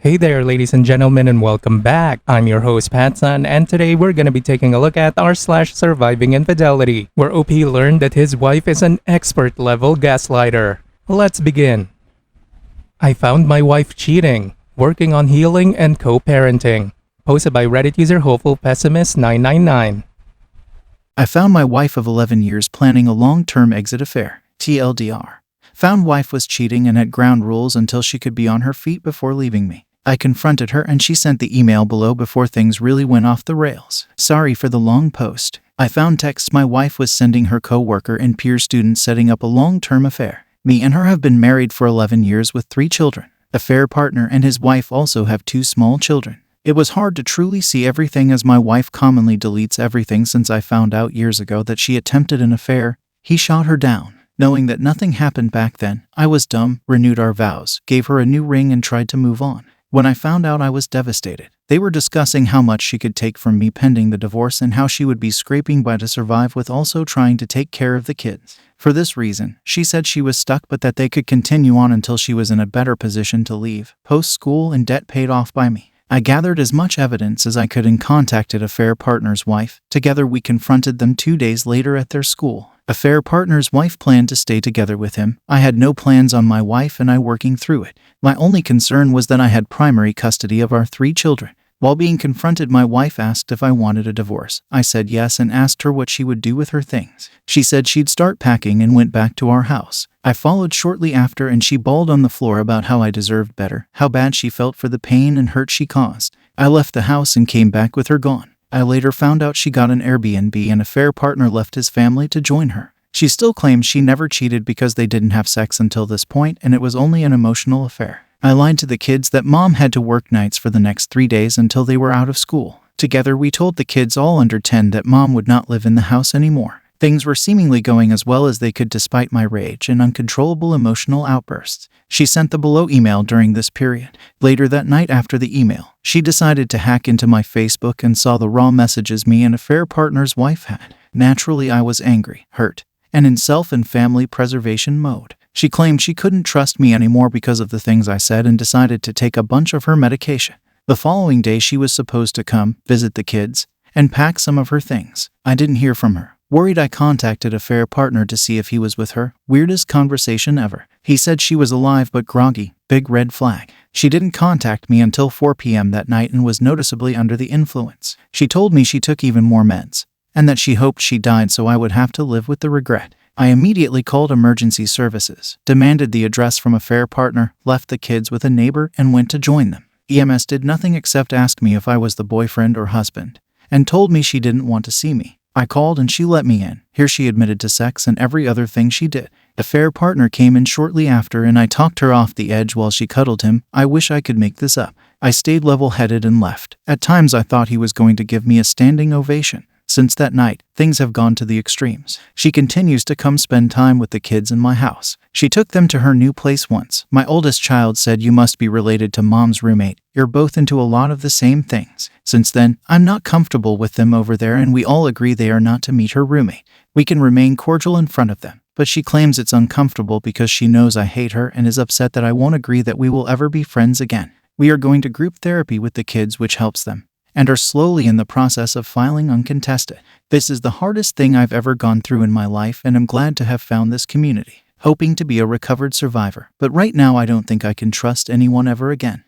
Hey there, ladies and gentlemen, and welcome back. I'm your host, PattSun, and today we're gonna be taking a look at r/surviving infidelity, where OP learned that his wife is an expert-level gaslighter. Let's begin. I found my wife cheating, working on healing and co-parenting. Posted by Reddit user Hopeful Pessimist 999. I found my wife of 11 years planning a long-term exit affair. TLDR. Found wife was cheating and had ground rules until she could be on her feet before leaving me. I confronted her and she sent the email below before things really went off the rails. Sorry for the long post. I found texts my wife was sending her coworker and peer students setting up a long-term affair. Me and her have been married for 11 years with 3 children. Affair partner and his wife also have 2 small children. It was hard to truly see everything as my wife commonly deletes everything since I found out years ago that she attempted an affair. He shot her down. Knowing that nothing happened back then, I was dumb, renewed our vows, gave her a new ring and tried to move on. When I found out, I was devastated. They were discussing how much she could take from me pending the divorce and how she would be scraping by to survive with also trying to take care of the kids. For this reason, she said she was stuck but that they could continue on until she was in a better position to leave, post-school and debt paid off by me. I gathered as much evidence as I could and contacted affair partner's wife. Together we confronted them 2 days later at their school. Affair partner's wife planned to stay together with him. I had no plans on my wife and I working through it. My only concern was that I had primary custody of our 3 children. While being confronted, my wife asked if I wanted a divorce. I said yes and asked her what she would do with her things. She said she'd start packing and went back to our house. I followed shortly after and she bawled on the floor about how I deserved better, how bad she felt for the pain and hurt she caused. I left the house and came back with her gone. I later found out she got an Airbnb and affair partner left his family to join her. She still claims she never cheated because they didn't have sex until this point and it was only an emotional affair. I lied to the kids that mom had to work nights for the next 3 days until they were out of school. Together we told the kids all under 10 that mom would not live in the house anymore. Things were seemingly going as well as they could despite my rage and uncontrollable emotional outbursts. She sent the below email during this period. Later that night after the email, she decided to hack into my Facebook and saw the raw messages me and affair partner's wife had. Naturally, I was angry, hurt, and in self and family preservation mode. She claimed she couldn't trust me anymore because of the things I said and decided to take a bunch of her medication. The following day she was supposed to come, visit the kids, and pack some of her things. I didn't hear from her. Worried, I contacted affair partner to see if he was with her. Weirdest conversation ever. He said she was alive but groggy. Big red flag. She didn't contact me until 4 p.m. that night and was noticeably under the influence. She told me she took even more meds, and that she hoped she died so I would have to live with the regret. I immediately called emergency services, demanded the address from affair partner, left the kids with a neighbor, and went to join them. EMS did nothing except ask me if I was the boyfriend or husband, and told me she didn't want to see me. I called and she let me in. Here she admitted to sex and every other thing she did. Affair partner came in shortly after and I talked her off the edge while she cuddled him. I wish I could make this up. I stayed level-headed and left. At times I thought he was going to give me a standing ovation. Since that night, things have gone to the extremes. She continues to come spend time with the kids in my house. She took them to her new place once. My oldest child said, "You must be related to mom's roommate. You're both into a lot of the same things." Since then, I'm not comfortable with them over there and we all agree they are not to meet her roommate. We can remain cordial in front of them, but she claims it's uncomfortable because she knows I hate her and is upset that I won't agree that we will ever be friends again. We are going to group therapy with the kids, which helps them, and are slowly in the process of filing uncontested. This is the hardest thing I've ever gone through in my life and I'm glad to have found this community, hoping to be a recovered survivor. But right now I don't think I can trust anyone ever again.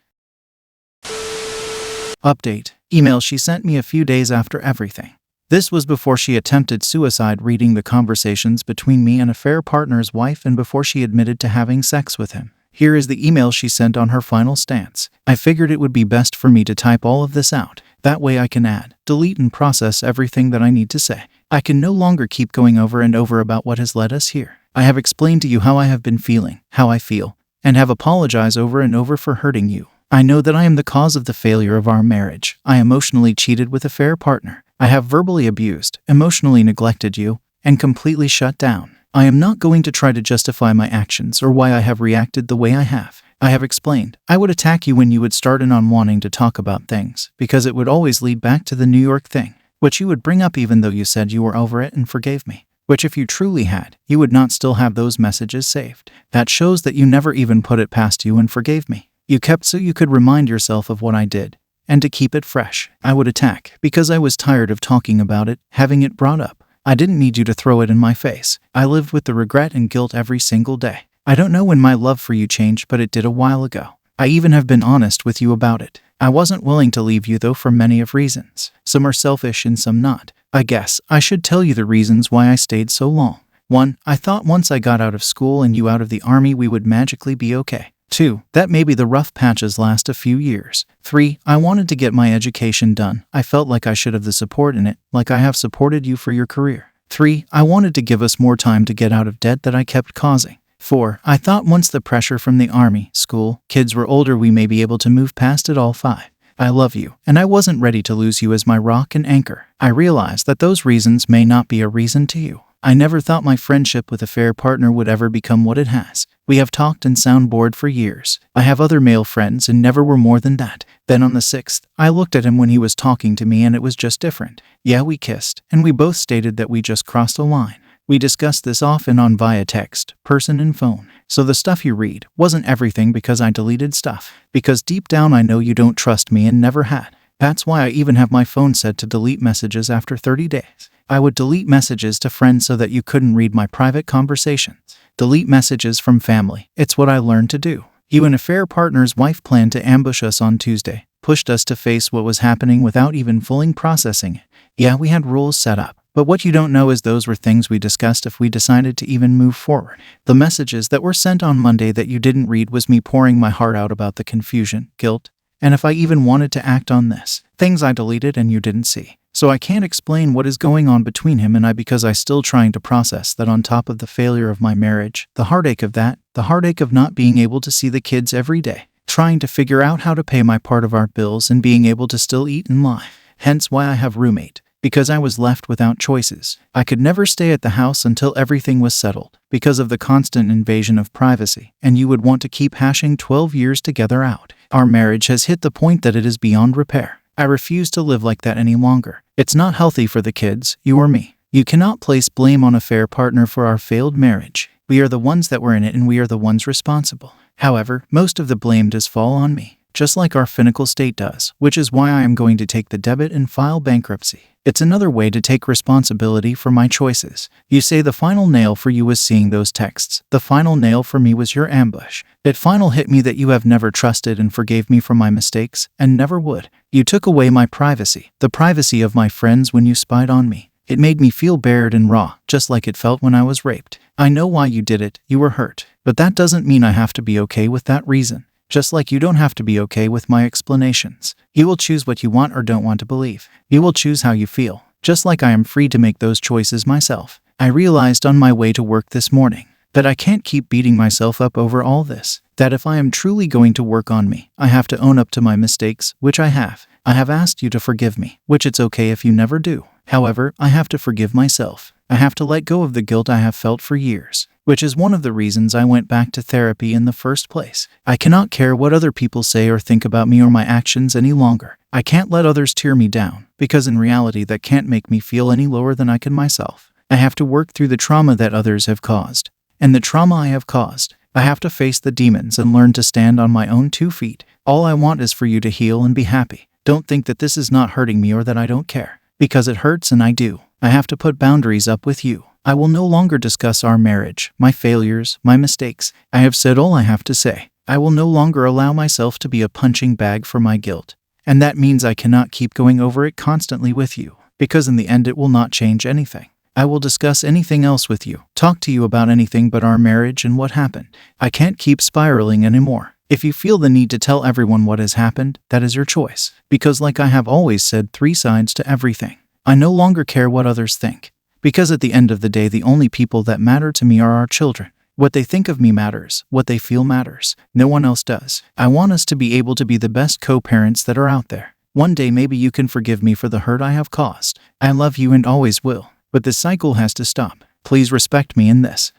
Update. Email she sent me a few days after everything. This was before she attempted suicide, reading the conversations between me and affair partner's wife and before she admitted to having sex with him. Here is the email she sent on her final stance. I figured it would be best for me to type all of this out. That way I can add, delete and process everything that I need to say. I can no longer keep going over and over about what has led us here. I have explained to you how I have been feeling, how I feel, and have apologized over and over for hurting you. I know that I am the cause of the failure of our marriage. I emotionally cheated with affair partner. I have verbally abused, emotionally neglected you, and completely shut down. I am not going to try to justify my actions or why I have reacted the way I have. I have explained. I would attack you when you would start in on wanting to talk about things, because it would always lead back to the New York thing, which you would bring up even though you said you were over it and forgave me. Which if you truly had, you would not still have those messages saved. That shows that you never even put it past you and forgave me. You kept so you could remind yourself of what I did. And to keep it fresh, I would attack because I was tired of talking about it, having it brought up. I didn't need you to throw it in my face. I lived with the regret and guilt every single day. I don't know when my love for you changed, but it did a while ago. I even have been honest with you about it. I wasn't willing to leave you though for many of reasons. Some are selfish and some not. I guess I should tell you the reasons why I stayed so long. 1. I thought once I got out of school and you out of the army we would magically be okay. 2. That maybe the rough patches last a few years. 3. I wanted to get my education done. I felt like I should have the support in it, like I have supported you for your career. 3. I wanted to give us more time to get out of debt that I kept causing. 4. I thought once the pressure from the army, school, kids were older we may be able to move past it all. 5. I love you, and I wasn't ready to lose you as my rock and anchor. I realized that those reasons may not be a reason to you. I never thought my friendship with a fair partner would ever become what it has. We have talked and soundboard for years. I have other male friends and never were more than that. Then on the 6th, I looked at him when he was talking to me and it was just different. Yeah, we kissed, and we both stated that we just crossed a line. We discussed this off and on via text, person and phone. So the stuff you read wasn't everything because I deleted stuff. Because deep down I know you don't trust me and never had. That's why I even have my phone set to delete messages after 30 days. I would delete messages to friends so that you couldn't read my private conversations. Delete messages from family. It's what I learned to do. You and a fair partner's wife planned to ambush us on Tuesday, pushed us to face what was happening without even fully processing it. Yeah, we had rules set up. But what you don't know is those were things we discussed if we decided to even move forward. The messages that were sent on Monday that you didn't read was me pouring my heart out about the confusion, guilt, and if I even wanted to act on this. Things I deleted and you didn't see. So I can't explain what is going on between him and I because I'm still trying to process that on top of the failure of my marriage, the heartache of that, the heartache of not being able to see the kids every day, trying to figure out how to pay my part of our bills and being able to still eat and lie. Hence why I have roommate. Because I was left without choices. I could never stay at the house until everything was settled, because of the constant invasion of privacy, and you would want to keep hashing 12 years together out. Our marriage has hit the point that it is beyond repair. I refuse to live like that any longer. It's not healthy for the kids, you or me. You cannot place blame on a fair partner for our failed marriage. We are the ones that were in it and we are the ones responsible. However, most of the blame does fall on me, just like our financial state does, which is why I am going to take the debit and file bankruptcy. It's another way to take responsibility for my choices. You say the final nail for you was seeing those texts. The final nail for me was your ambush. It final hit me that you have never trusted and forgave me for my mistakes, and never would. You took away my privacy, the privacy of my friends when you spied on me. It made me feel bared and raw, just like it felt when I was raped. I know why you did it, you were hurt. But that doesn't mean I have to be okay with that reason. Just like you don't have to be okay with my explanations. You will choose what you want or don't want to believe. You will choose how you feel, just like I am free to make those choices myself. I realized on my way to work this morning that I can't keep beating myself up over all this. That if I am truly going to work on me, I have to own up to my mistakes, which I have. I have asked you to forgive me, which it's okay if you never do. However, I have to forgive myself. I have to let go of the guilt I have felt for years, which is one of the reasons I went back to therapy in the first place. I cannot care what other people say or think about me or my actions any longer. I can't let others tear me down, because in reality that can't make me feel any lower than I can myself. I have to work through the trauma that others have caused. And the trauma I have caused, I have to face the demons and learn to stand on my own 2 feet. All I want is for you to heal and be happy. Don't think that this is not hurting me or that I don't care. Because it hurts and I do. I have to put boundaries up with you. I will no longer discuss our marriage, my failures, my mistakes. I have said all I have to say. I will no longer allow myself to be a punching bag for my guilt. And that means I cannot keep going over it constantly with you, because in the end it will not change anything. I will discuss anything else with you, talk to you about anything but our marriage and what happened. I can't keep spiraling anymore. If you feel the need to tell everyone what has happened, that is your choice. Because like I have always said, 3 sides to everything. I no longer care what others think. Because at the end of the day, the only people that matter to me are our children. What they think of me matters. What they feel matters. No one else does. I want us to be able to be the best co-parents that are out there. One day maybe you can forgive me for the hurt I have caused. I love you and always will. But this cycle has to stop. Please respect me in this.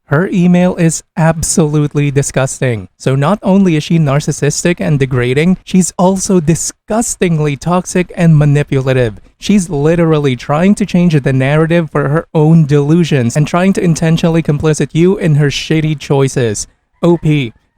Her email is absolutely disgusting. So not only is she narcissistic and degrading, she's also disgustingly toxic and manipulative. She's literally trying to change the narrative for her own delusions and trying to intentionally complicit you in her shitty choices. OP,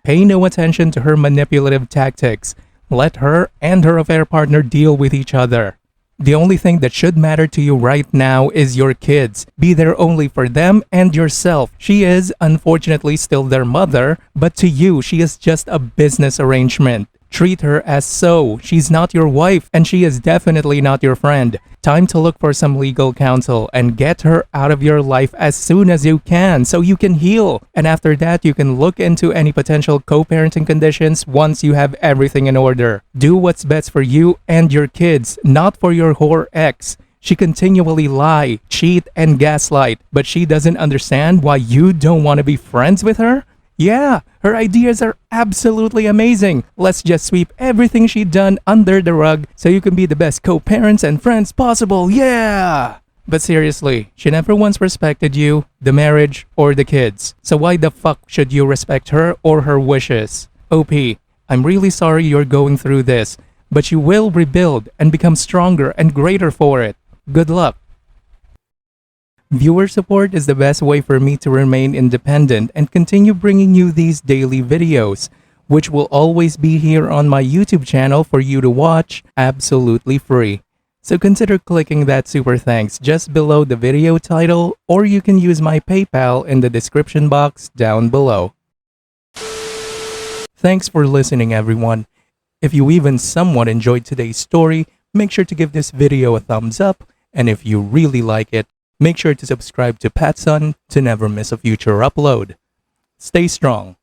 Pay no attention to her manipulative tactics. Let her and her affair partner deal with each other. The only thing that should matter to you right now is your kids. Be there only for them and yourself. She is, unfortunately, still their mother, but to you, she is just a business arrangement. Treat her as so. She's not your wife, and she is definitely not your friend. Time to look for some legal counsel and get her out of your life as soon as you can so you can heal. And after that, you can look into any potential co-parenting conditions once you have everything in order. Do what's best for you and your kids, not for your whore ex. She continually lie, cheat, and gaslight, but she doesn't understand why you don't want to be friends with her? Yeah, her ideas are absolutely amazing. Let's just sweep everything she done under the rug so you can be the best co-parents and friends possible. Yeah! But seriously, she never once respected you, the marriage, or the kids. So why the fuck should you respect her or her wishes? OP, I'm really sorry you're going through this, but you will rebuild and become stronger and greater for it. Good luck. Viewer support is the best way for me to remain independent and continue bringing you these daily videos, which will always be here on my YouTube channel for you to watch absolutely free. So consider clicking that super thanks just below the video title, or you can use my PayPal in the description box down below. Thanks for listening, everyone. If you even somewhat enjoyed today's story, make sure to give this video a thumbs up, and if you really like it, make sure to subscribe to PattSun to never miss a future upload. Stay strong.